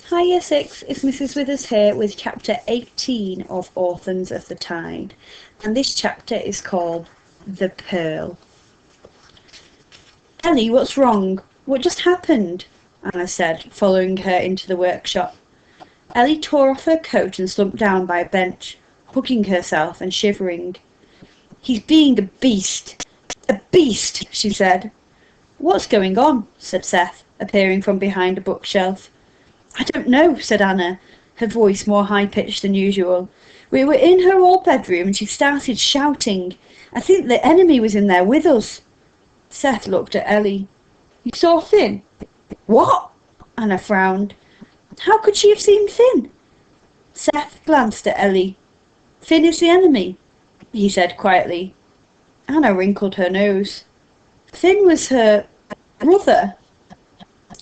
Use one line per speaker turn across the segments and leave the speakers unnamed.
Hi Year 6, it's Mrs Withers here with chapter 18 of Orphans of the Tide, and this chapter is called The Pearl. Ellie, what's wrong? What just happened? Anna said, following her into the workshop. Ellie tore off her coat and slumped down by a bench, hugging herself and shivering. He's being a beast. A beast, she said. What's going on? Said Seth, appearing from behind a bookshelf. I don't know, said Anna, her voice more high-pitched than usual. We were in her old bedroom and she started shouting. I think the enemy was in there with us. Seth looked at Ellie. You saw Finn? What? Anna frowned. How could she have seen Finn? Seth glanced at Ellie. Finn is the enemy, he said quietly. Anna wrinkled her nose. Finn was her brother.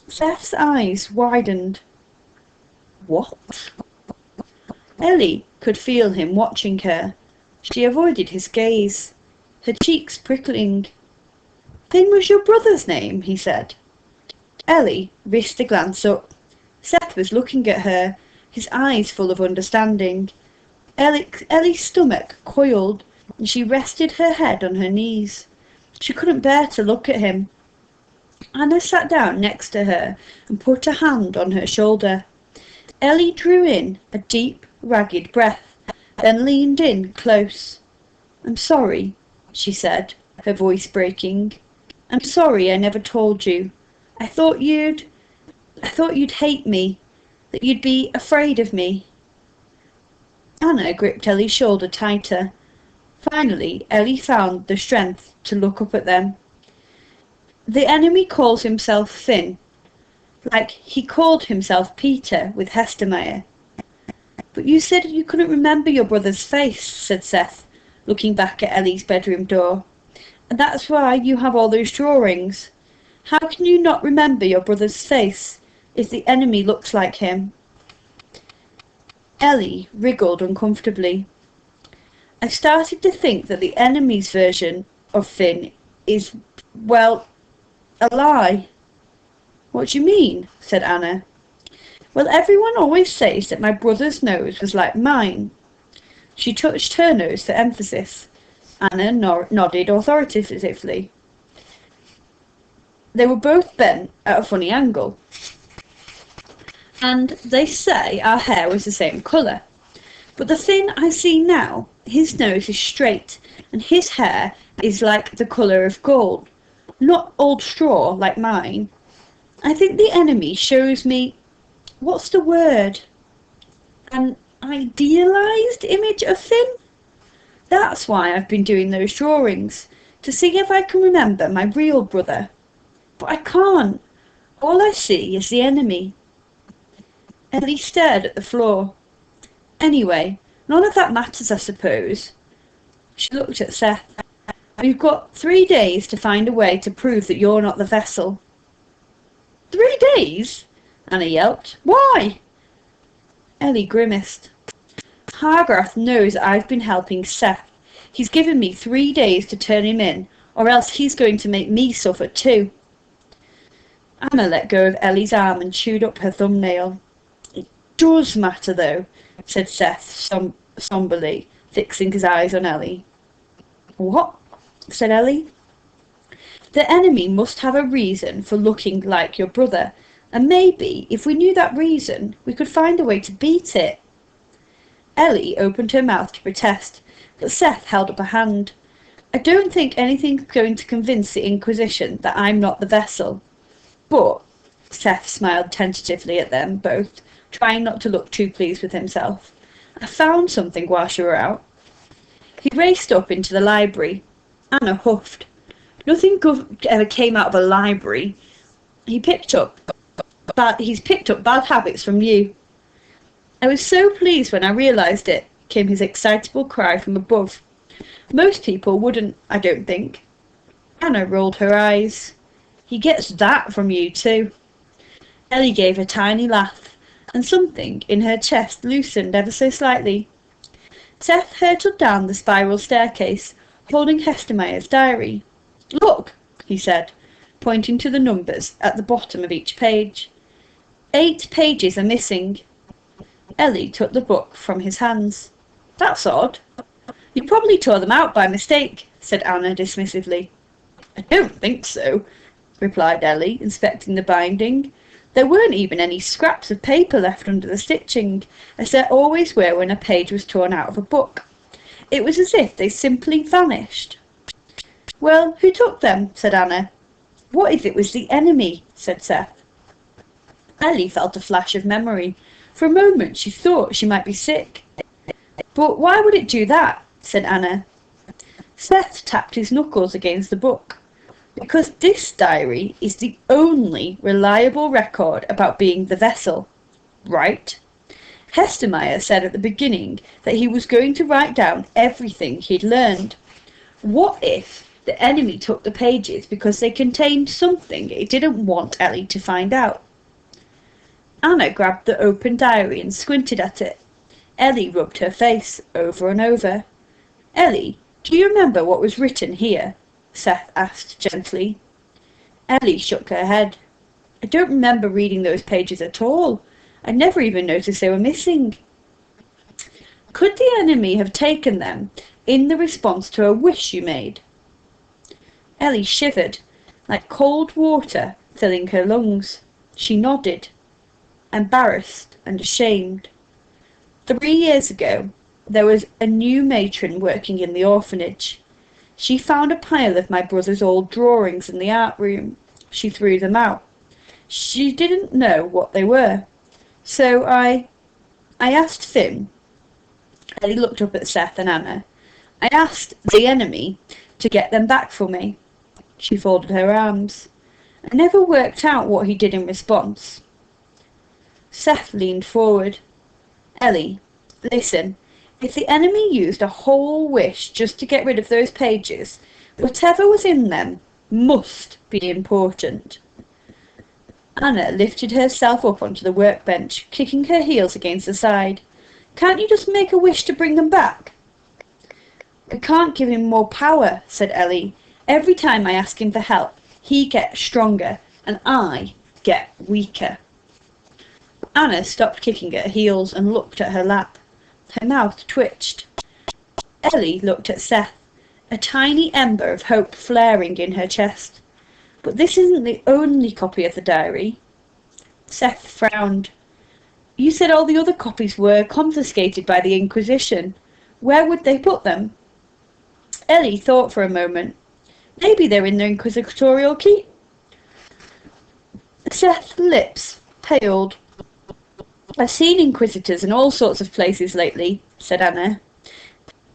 Seth's eyes widened. What? Ellie could feel him watching her. She avoided his gaze, her cheeks prickling. Finn was your brother's name, he said. Ellie risked a glance up. Seth was looking at her, his eyes full of understanding. Ellie's stomach coiled, and she rested her head on her knees. She couldn't bear to look at him. Anna sat down next to her and put a hand on her shoulder. Ellie drew in a deep, ragged breath, then leaned in close. I'm sorry, she said, her voice breaking. I'm sorry I never told you. I thought you'd hate me, that you'd be afraid of me. Anna gripped Ellie's shoulder tighter. Finally, Ellie found the strength to look up at them. The enemy calls himself Finn, like he called himself Peter with Hestermeyer. But you said you couldn't remember your brother's face, said Seth, looking back at Ellie's bedroom door. And that's why you have all those drawings. How can you not remember your brother's face if the enemy looks like him? Ellie wriggled uncomfortably. I started to think that the enemy's version of Finn is, well, a lie. What do you mean? Said Anna. Well, everyone always says that my brother's nose was like mine. She touched her nose for emphasis. Anna nodded authoritatively. They were both bent at a funny angle. And they say our hair was the same colour. But the Finn I see now, his nose is straight, and his hair is like the colour of gold. Not old straw like mine. I think the enemy shows me, what's the word? An idealised image of Finn? That's why I've been doing those drawings, to see if I can remember my real brother. But I can't. All I see is the enemy. Ellie stared at the floor. Anyway, none of that matters, I suppose. She looked at Seth. We've got 3 days to find a way to prove that you're not the vessel. 3 days? Anna yelped. Why? Ellie grimaced. Hargraff knows I've been helping Seth. He's given me 3 days to turn him in, or else he's going to make me suffer too. Anna let go of Ellie's arm and chewed up her thumbnail. It does matter, though, said Seth somberly, fixing his eyes on Ellie. What? Said Ellie. The enemy must have a reason for looking like your brother, and maybe, if we knew that reason, we could find a way to beat it. Ellie opened her mouth to protest, but Seth held up a hand. I don't think anything's going to convince the Inquisition that I'm not the vessel. But, Seth smiled tentatively at them both, trying not to look too pleased with himself. I found something whilst you were out. He raced up into the library. Anna huffed. Nothing good ever came out of a library. He's picked up bad habits from you. I was so pleased when I realised it, came his excitable cry from above. Most people wouldn't, I don't think. Anna rolled her eyes. He gets that from you too. Ellie gave a tiny laugh, and something in her chest loosened ever so slightly. Seth hurtled down the spiral staircase, holding Hestermeyer's diary. Look, he said, pointing to the numbers at the bottom of each page. 8 pages are missing. Ellie took the book from his hands. That's odd. You probably tore them out by mistake, said Anna dismissively. I don't think so, replied Ellie, inspecting the binding. There weren't even any scraps of paper left under the stitching, as there always were when a page was torn out of a book. It was as if they simply vanished. Well, who took them? Said Anna. What if it was the enemy? Said Seth. Ellie felt a flash of memory. For a moment she thought she might be sick. But why would it do that? Said Anna. Seth tapped his knuckles against the book. Because this diary is the only reliable record about being the vessel, right? Hestermeyer said at the beginning that he was going to write down everything he'd learned. What if the enemy took the pages because they contained something it didn't want Ellie to find out? Anna grabbed the open diary and squinted at it. Ellie rubbed her face over and over. Ellie, do you remember what was written here? Seth asked gently. Ellie shook her head. I don't remember reading those pages at all. I never even noticed they were missing. Could the enemy have taken them in the response to a wish you made? Ellie shivered, like cold water filling her lungs. She nodded, embarrassed and ashamed. 3 years ago, there was a new matron working in the orphanage. She found a pile of my brother's old drawings in the art room. She threw them out. She didn't know what they were. So I asked Finn. Ellie looked up at Seth and Anna. I asked the enemy to get them back for me. She folded her arms. I never worked out what he did in response. Seth leaned forward. Ellie, listen. If the enemy used a whole wish just to get rid of those pages, whatever was in them must be important. Anna lifted herself up onto the workbench, kicking her heels against the side. Can't you just make a wish to bring them back? We can't give him more power, said Ellie. Every time I ask him for help, he gets stronger, and I get weaker. Anna stopped kicking at her heels and looked at her lap. Her mouth twitched. Ellie looked at Seth, a tiny ember of hope flaring in her chest. But this isn't the only copy of the diary. Seth frowned. You said all the other copies were confiscated by the Inquisition. Where would they put them? Ellie thought for a moment. Maybe they're in the inquisitorial keep. Seth's lips paled. I've seen inquisitors in all sorts of places lately, said Anna.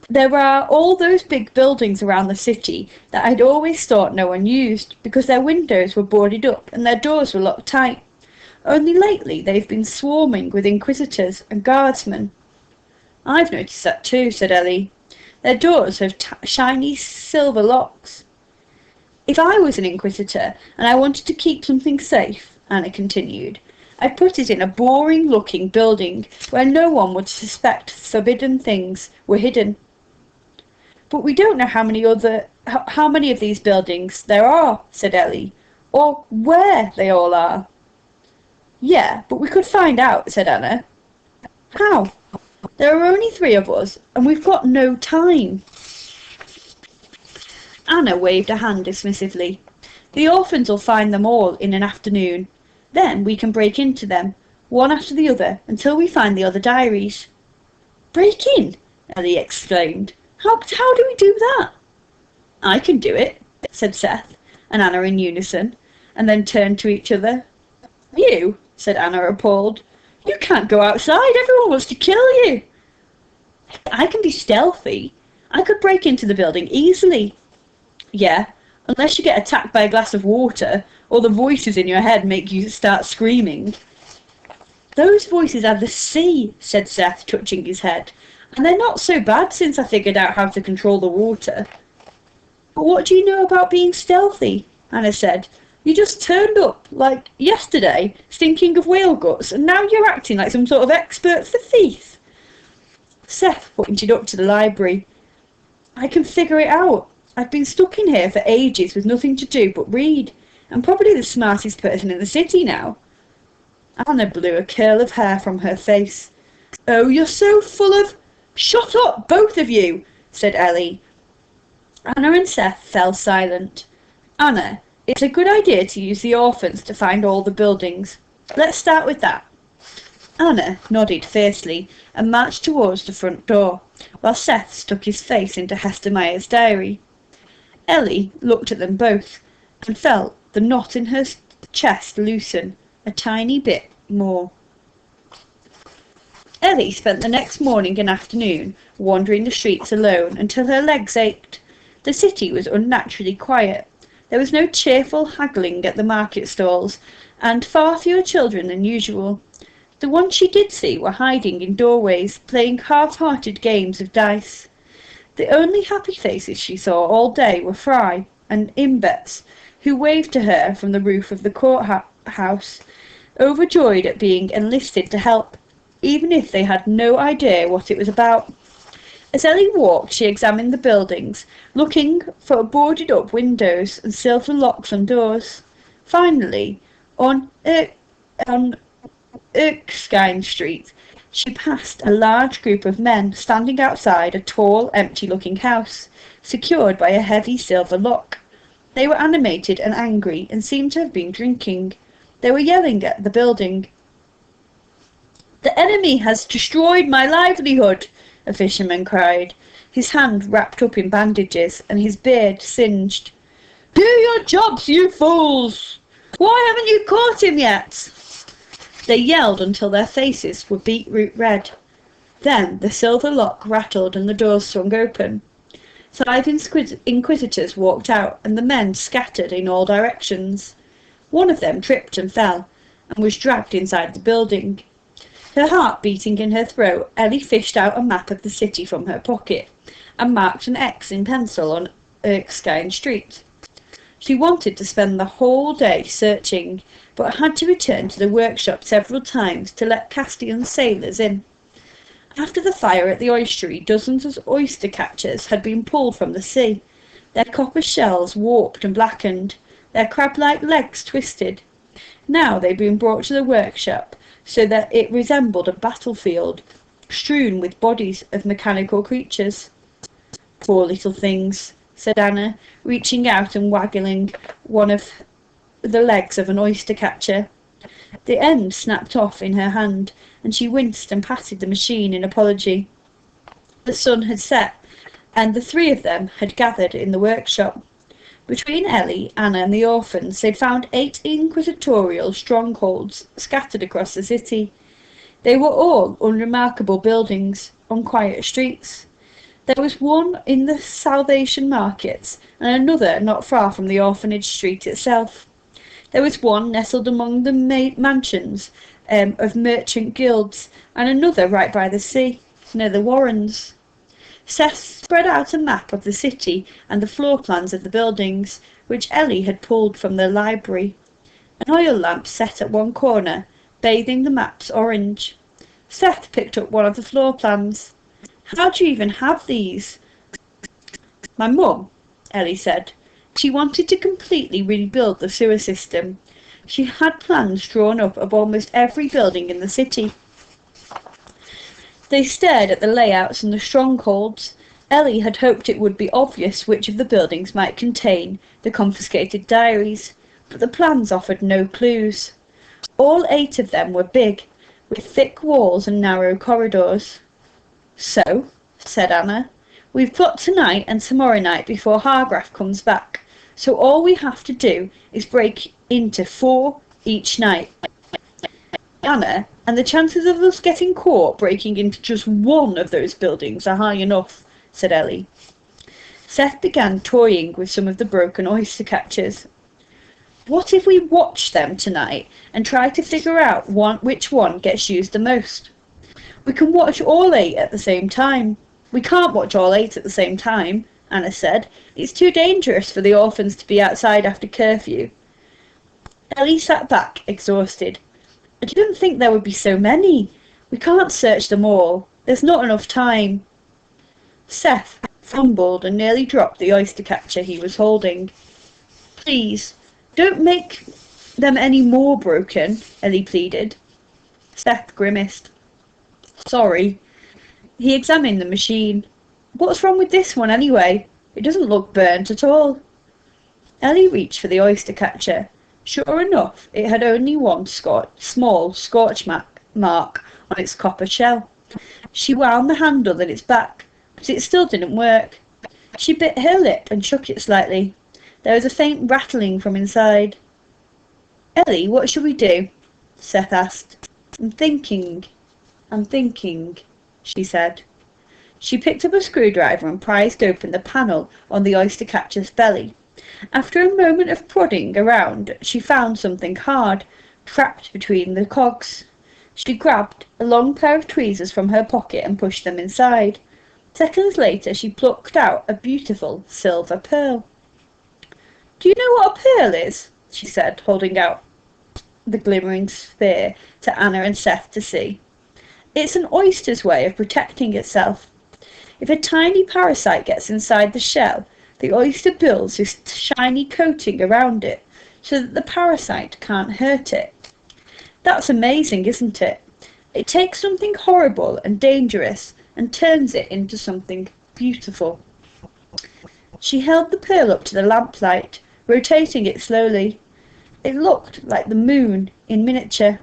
There are all those big buildings around the city that I'd always thought no one used because their windows were boarded up and their doors were locked tight. Only lately they've been swarming with inquisitors and guardsmen. I've noticed that too, said Ellie. Their doors have shiny silver locks. If I was an inquisitor and I wanted to keep something safe, Anna continued, I'd put it in a boring-looking building where no one would suspect forbidden things were hidden. But we don't know how many of these buildings there are, said Ellie, or where they all are. Yeah, but we could find out, said Anna. How? There are only 3 of us, and we've got no time. Anna waved a hand dismissively. The orphans will find them all in an afternoon. Then we can break into them, one after the other, until we find the other diaries. Break in? Ellie exclaimed. How do we do that? I can do it, said Seth and Anna in unison, and then turned to each other. You, said Anna, appalled. You can't go outside. Everyone wants to kill you. I can be stealthy. I could break into the building easily. Yeah, unless you get attacked by a glass of water, or the voices in your head make you start screaming. Those voices are the sea, said Seth, touching his head. And they're not so bad since I figured out how to control the water. But what do you know about being stealthy? Anna said. You just turned up, like yesterday, stinking of whale guts, and now you're acting like some sort of expert thief. Seth pointed up to the library. I can figure it out. I've been stuck in here for ages with nothing to do but read. I'm probably the smartest person in the city now. Anna blew a curl of hair from her face. "Oh, you're so full of—" "Shut up, both of you," said Ellie. Anna and Seth fell silent. "Anna, it's a good idea to use the orphans to find all the buildings. Let's start with that." Anna nodded fiercely and marched towards the front door, while Seth stuck his face into Hester Meyer's diary. Ellie looked at them both and felt the knot in her chest loosen a tiny bit more. Ellie spent the next morning and afternoon wandering the streets alone until her legs ached. The city was unnaturally quiet. There was no cheerful haggling at the market stalls, and far fewer children than usual. The ones she did see were hiding in doorways, playing half-hearted games of dice. The only happy faces she saw all day were Fry and Imbets, who waved to her from the roof of the courthouse, overjoyed at being enlisted to help, even if they had no idea what it was about. As Ellie walked, she examined the buildings, looking for boarded-up windows and silver locks on doors. Finally, on Erskine Street, she passed a large group of men standing outside a tall, empty-looking house, secured by a heavy silver lock. They were animated and angry, and seemed to have been drinking. They were yelling at the building. "The enemy has destroyed my livelihood," a fisherman cried, his hand wrapped up in bandages and his beard singed. "Do your jobs, you fools! Why haven't you caught him yet?" They yelled until their faces were beetroot red. Then the silver lock rattled and the doors swung open. 5 inquisitors walked out, and the men scattered in all directions. One of them tripped and fell, and was dragged inside the building. Her heart beating in her throat, Ellie fished out a map of the city from her pocket, and marked an X in pencil on Erskine Street. She wanted to spend the whole day searching, but had to return to the workshop several times to let Castian sailors in. After the fire at the oystery, dozens of oyster catchers had been pulled from the sea, their copper shells warped and blackened, their crab-like legs twisted. Now they'd been brought to the workshop so that it resembled a battlefield, strewn with bodies of mechanical creatures. "Poor little things," said Anna, reaching out and waggling one of the legs of an oyster catcher. The end snapped off in her hand, and she winced and patted the machine in apology. The sun had set, and the 3 of them had gathered in the workshop. Between Ellie, Anna and the orphans, they found 8 inquisitorial strongholds scattered across the city. They were all unremarkable buildings on quiet streets. There was one in the Salvation Markets, and another not far from the orphanage street itself. There was one nestled among the mansions of merchant guilds, and another right by the sea, near the Warrens. Seth spread out a map of the city and the floor plans of the buildings, which Ellie had pulled from the library. An oil lamp set at one corner, bathing the map's orange. Seth picked up one of the floor plans. "How do you even have these?" "My mum," Ellie said. She wanted to completely rebuild the sewer system. She had plans drawn up of almost every building in the city. They stared at the layouts and the strongholds. Ellie had hoped it would be obvious which of the buildings might contain the confiscated diaries, but the plans offered no clues. All 8 of them were big, with thick walls and narrow corridors. "So," said Anna, "we've got tonight and tomorrow night before Hargraf comes back, so all we have to do is break into 4 each night." "Anna, and the chances of us getting caught breaking into just one of those buildings are high enough," said Ellie. Seth began toying with some of the broken oyster catchers. "What if we watch them tonight and try to figure out which one gets used the most? We can watch all 8 at the same time." "We can't watch all 8 at the same time," Anna said. "It's too dangerous for the orphans to be outside after curfew." Ellie sat back, exhausted. "I didn't think there would be so many. We can't search them all. There's not enough time." Seth fumbled and nearly dropped the oyster catcher he was holding. "Please, don't make them any more broken," Ellie pleaded. Seth grimaced. Sorry. He examined the machine. What's wrong with this one anyway? It doesn't look burnt at all. Ellie reached for the oyster catcher. Sure enough, it had only one small scorch mark on its copper shell. She wound the handle at its back, but it still didn't work. She bit her lip and shook it slightly. There was a faint rattling from inside. Ellie, what shall we do? Seth asked. I'm thinking, she said. She picked up a screwdriver and prised open the panel on the oyster catcher's belly. After a moment of prodding around, she found something hard, trapped between the cogs. She grabbed a long pair of tweezers from her pocket and pushed them inside. Seconds later, she plucked out a beautiful silver pearl. Do you know what a pearl is? She said, holding out the glimmering sphere to Anna and Seth to see. It's an oyster's way of protecting itself. If a tiny parasite gets inside the shell, the oyster builds this shiny coating around it so that the parasite can't hurt it. That's amazing, isn't it? It takes something horrible and dangerous and turns it into something beautiful. She held the pearl up to the lamplight, rotating it slowly. It looked like the moon in miniature.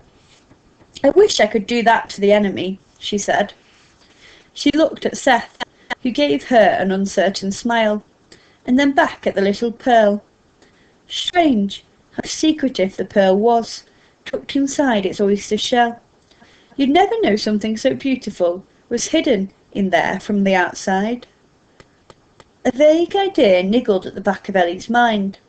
I wish I could do that to the enemy, she said. She looked at Seth, who gave her an uncertain smile, and then back at the little pearl. Strange how secretive the pearl was, tucked inside its oyster shell. You'd never know something so beautiful was hidden in there from the outside. A vague idea niggled at the back of Ellie's mind.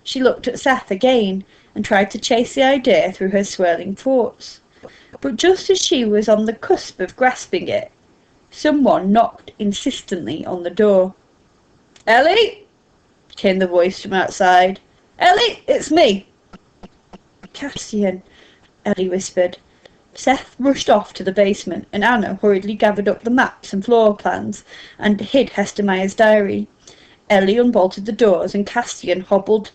She looked at Seth again and tried to chase the idea through her swirling thoughts. But just as she was on the cusp of grasping it, someone knocked insistently on the door. Ellie? Came the voice from outside. Ellie, it's me. Cassian, Ellie whispered. Seth rushed off to the basement, and Anna hurriedly gathered up the maps and floor plans and hid Hester Meyer's diary. Ellie unbolted the doors, and Cassian hobbled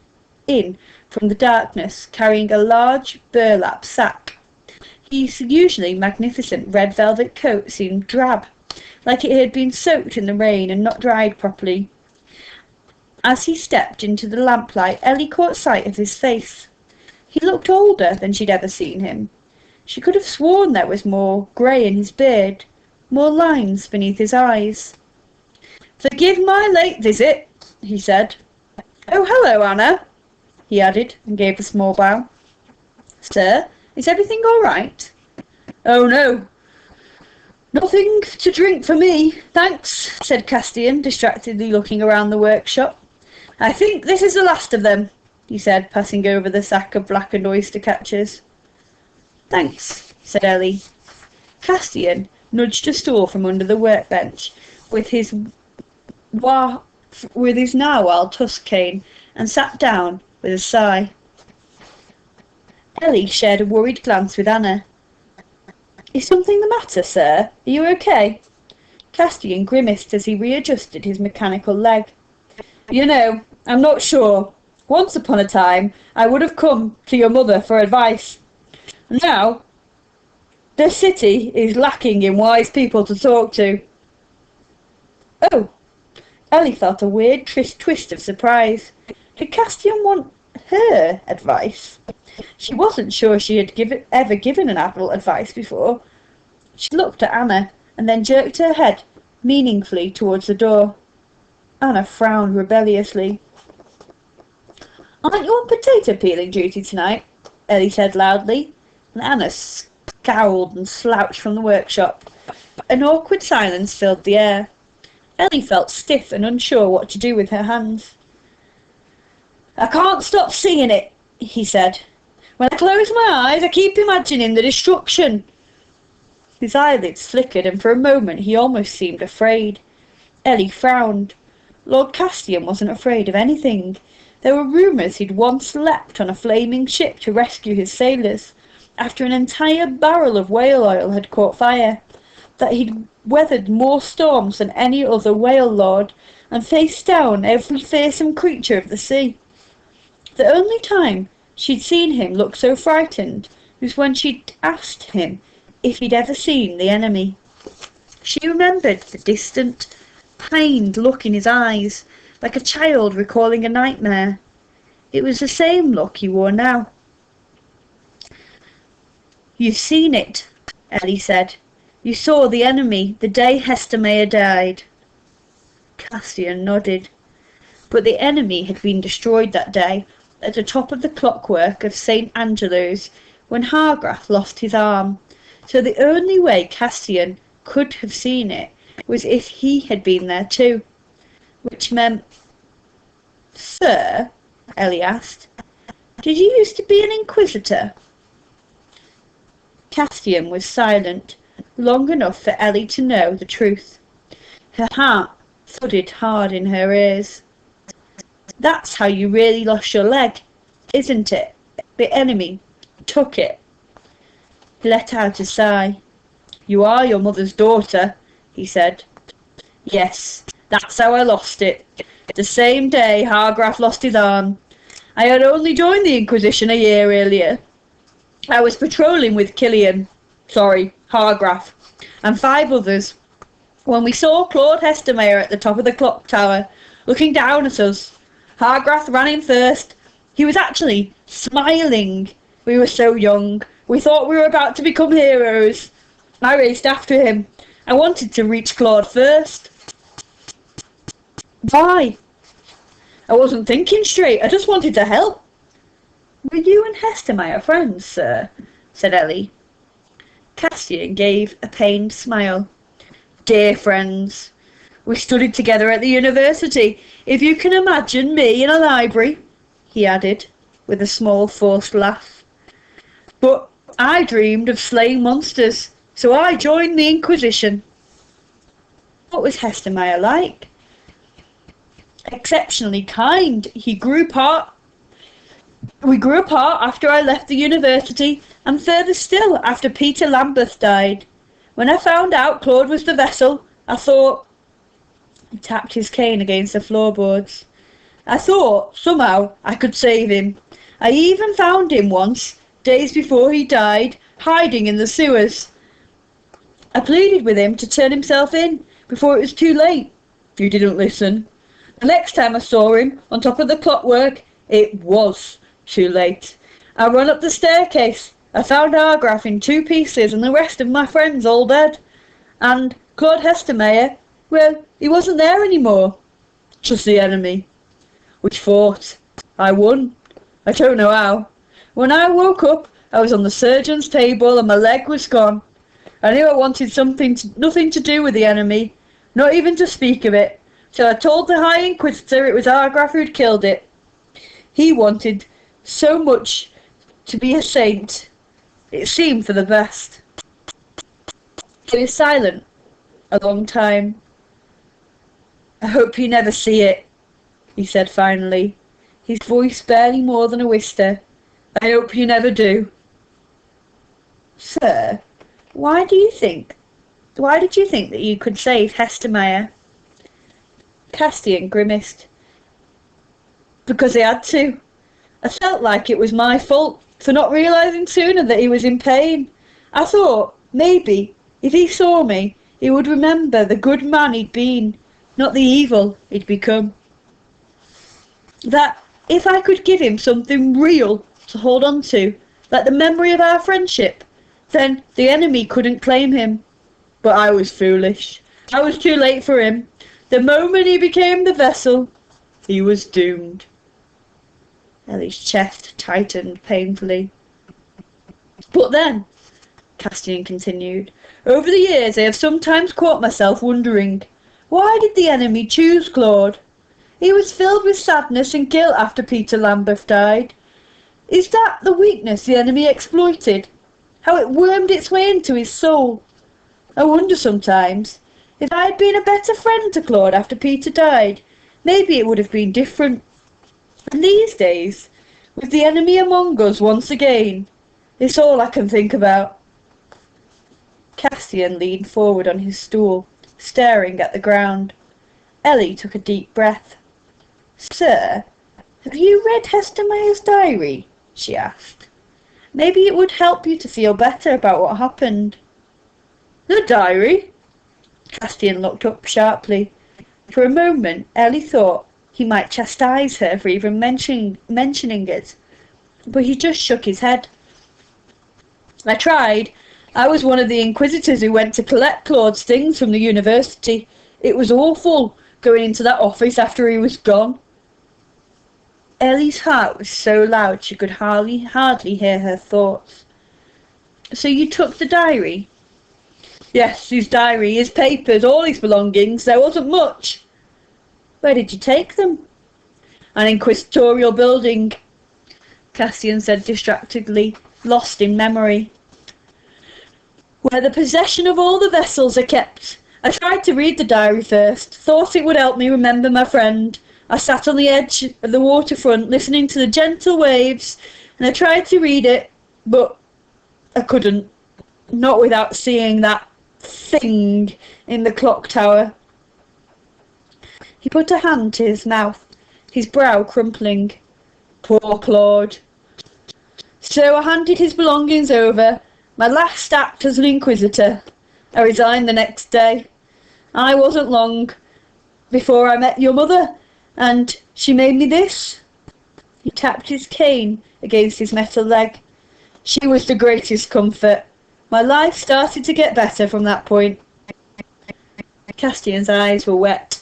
in from the darkness, carrying a large burlap sack. His usually magnificent red velvet coat seemed drab, like it had been soaked in the rain and not dried properly. As he stepped into the lamplight, Ellie caught sight of his face. He looked older than she'd ever seen him. She could have sworn there was more grey in his beard, more lines beneath his eyes. Forgive my late visit, he said. Oh, hello, Anna, he added, and gave a small bow. Sir, is everything all right? Oh, no. Nothing to drink for me, thanks, said Castian, distractedly looking around the workshop. I think this is the last of them, he said, passing over the sack of blackened oyster catchers. Thanks, said Ellie. Castian nudged a stool from under the workbench with his narwhal tusk cane and sat down with a sigh. Ellie shared a worried glance with Anna. Is something the matter, sir? Are you okay? Castian grimaced as he readjusted his mechanical leg. You know, I'm not sure. Once upon a time, I would have come to your mother for advice. Now, the city is lacking in wise people to talk to. Oh, Ellie felt a weird twist of surprise. Did Castian want her advice? She wasn't sure she had ever given an adult advice before. She looked at Anna and then jerked her head meaningfully towards the door. Anna frowned rebelliously. Aren't you on potato peeling duty tonight? Ellie said loudly, and Anna scowled and slouched from the workshop. An awkward silence filled the air. Ellie felt stiff and unsure what to do with her hands. I can't stop seeing it, he said. When I close my eyes, I keep imagining the destruction. His eyelids flickered, and for a moment he almost seemed afraid. Ellie frowned. Lord Castian wasn't afraid of anything. There were rumours he'd once leapt on a flaming ship to rescue his sailors, after an entire barrel of whale oil had caught fire, that he'd weathered more storms than any other whale lord, and faced down every fearsome creature of the sea. The only time she'd seen him look so frightened was when she'd asked him if he'd ever seen the enemy. She remembered the distant, pained look in his eyes, like a child recalling a nightmare. It was the same look he wore now. "You've seen it," Ellie said. "You saw the enemy the day Hester Mayer died." Castian nodded. But the enemy had been destroyed that day at the top of the clockwork of St. Angelo's when Hargraff lost his arm. So the only way Castian could have seen it was if he had been there too. Which meant... "Sir," Ellie asked, "did you used to be an inquisitor?" Castian was silent, long enough for Ellie to know the truth. Her heart thudded hard in her ears. "That's how you really lost your leg, isn't it? The enemy took it." He let out a sigh. "You are your mother's daughter," he said. "Yes, that's how I lost it. The same day Hargraff lost his arm. I had only joined the Inquisition a year earlier. I was patrolling with Hargraff, and 5 others, when we saw Claude Hestermayer at the top of the clock tower, looking down at us. Hargraff ran in first. He was actually smiling. We were so young. We thought we were about to become heroes. I raced after him. I wanted to reach Claude first." "Why?" "I wasn't thinking straight. I just wanted to help." "Were you and Hestermayer friends, sir?" said Ellie. Castian gave a pained smile. "Dear friends. We studied together at the university. If you can imagine me in a library," he added, with a small forced laugh. "But I dreamed of slaying monsters, so I joined the Inquisition." "What was Hestermayer like?" "Exceptionally kind. We grew apart after I left the university, and further still after Peter Lambeth died. When I found out Claude was the vessel, I thought..." He tapped his cane against the floorboards. "I thought, somehow, I could save him. I even found him once, days before he died, hiding in the sewers. I pleaded with him to turn himself in, before it was too late. He didn't listen. The next time I saw him, on top of the clockwork, it was too late. I ran up the staircase. I found Hargraff in 2 pieces and the rest of my friends all dead. And Claude Hestermayer, well, he wasn't there anymore. Just the enemy. We fought. I won. I don't know how. When I woke up, I was on the surgeon's table and my leg was gone. I knew I wanted nothing to do with the enemy, not even to speak of it. So I told the High Inquisitor it was Hargraff who'd killed it. He wanted so much to be a saint. It seemed for the best." He was silent a long time. "I hope you never see it," he said finally, his voice barely more than a whisper. "I hope you never do." "Sir, why did you think that you could save Hestermayer?" Castian grimaced. "Because I had to. I felt like it was my fault for not realising sooner that he was in pain. I thought, maybe, if he saw me, he would remember the good man he'd been, not the evil he'd become. That if I could give him something real to hold on to, like the memory of our friendship, then the enemy couldn't claim him. But I was foolish. I was too late for him. The moment he became the vessel, he was doomed." Ellie's chest tightened painfully. "But then," Castian continued, "over the years I have sometimes caught myself wondering, why did the enemy choose Claude? He was filled with sadness and guilt after Peter Lambeth died. Is that the weakness the enemy exploited? How it wormed its way into his soul? I wonder sometimes, if I had been a better friend to Claude after Peter died, maybe it would have been different. And these days, with the enemy among us once again, it's all I can think about." Castian leaned forward on his stool, staring at the ground. Ellie took a deep breath. "Sir, have you read Hestermayer's diary?" she asked. "Maybe it would help you to feel better about what happened." The diary? Castian looked up sharply. For a moment, Ellie thought he might chastise her for even mentioning it, but he just shook his head. I tried. I was one of the inquisitors who went to collect Claude's things from the university. It was awful, going into that office after he was gone. Ellie's heart was so loud she could hardly hear her thoughts. So you took the diary? Yes, his diary, his papers, all his belongings. There wasn't much. Where did you take them? An inquisitorial building, Castian said distractedly, lost in memory. Where the possession of all the vessels are kept. I tried to read the diary first, thought it would help me remember my friend. I sat on the edge of the waterfront listening to the gentle waves, and I tried to read it, but I couldn't. Not without seeing that thing in the clock tower. He put a hand to his mouth, his brow crumpling. Poor Claude. So I handed his belongings over, my last act as an inquisitor. I resigned the next day. I wasn't long before I met your mother, and she made me this. He tapped his cane against his metal leg. She was the greatest comfort. My life started to get better from that point. Castian's eyes were wet.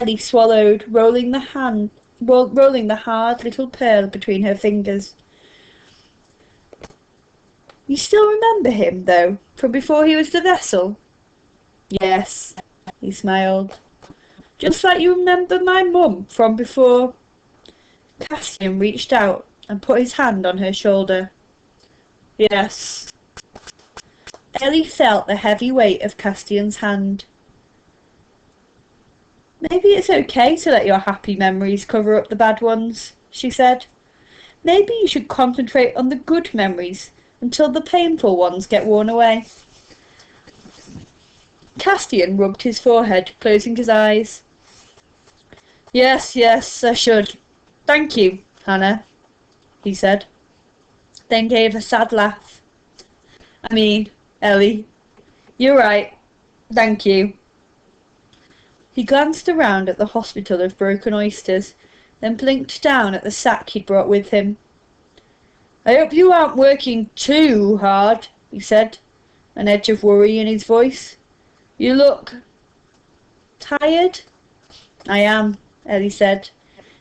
Ellie swallowed, rolling the hard little pearl between her fingers. You still remember him, though, from before he was the vessel? Yes, he smiled. Just like you remember my mum from before. Castian reached out and put his hand on her shoulder. Yes. Ellie felt the heavy weight of Castian's hand. Maybe it's okay to let your happy memories cover up the bad ones, she said. Maybe you should concentrate on the good memories until the painful ones get worn away. Castian rubbed his forehead, closing his eyes. Yes, I should. Thank you, Hannah, he said, then gave a sad laugh. I mean, Ellie, you're right. Thank you. He glanced around at the hospital of broken oysters, then blinked down at the sack he'd brought with him. I hope you aren't working too hard, he said, an edge of worry in his voice. You look tired? I am, Ellie said.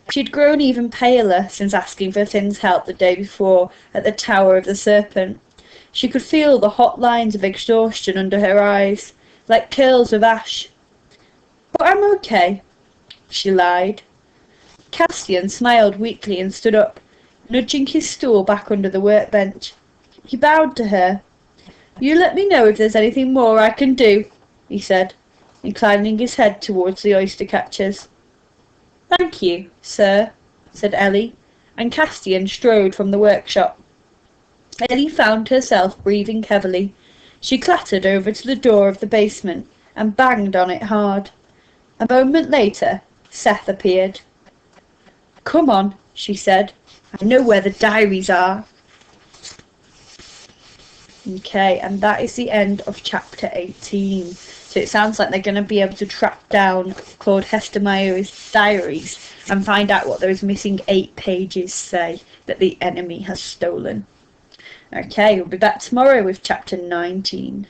She'd grown even paler since asking for Finn's help the day before at the Tower of the Serpent. She could feel the hot lines of exhaustion under her eyes, like curls of ash. But I'm okay, she lied. Castian smiled weakly and stood up, nudging his stool back under the workbench. He bowed to her. You let me know if there's anything more I can do, he said, inclining his head towards the oyster catchers. Thank you, sir, said Ellie, and Castian strode from the workshop. Ellie found herself breathing heavily. She clattered over to the door of the basement and banged on it hard. A moment later, Seth appeared. Come on, she said. I know where the diaries are. Okay, and that is the end of chapter 18. So it sounds like they're going to be able to track down Claude Hestemeyer's diaries and find out what those missing 8 pages say that the enemy has stolen. Okay, we'll be back tomorrow with chapter 19.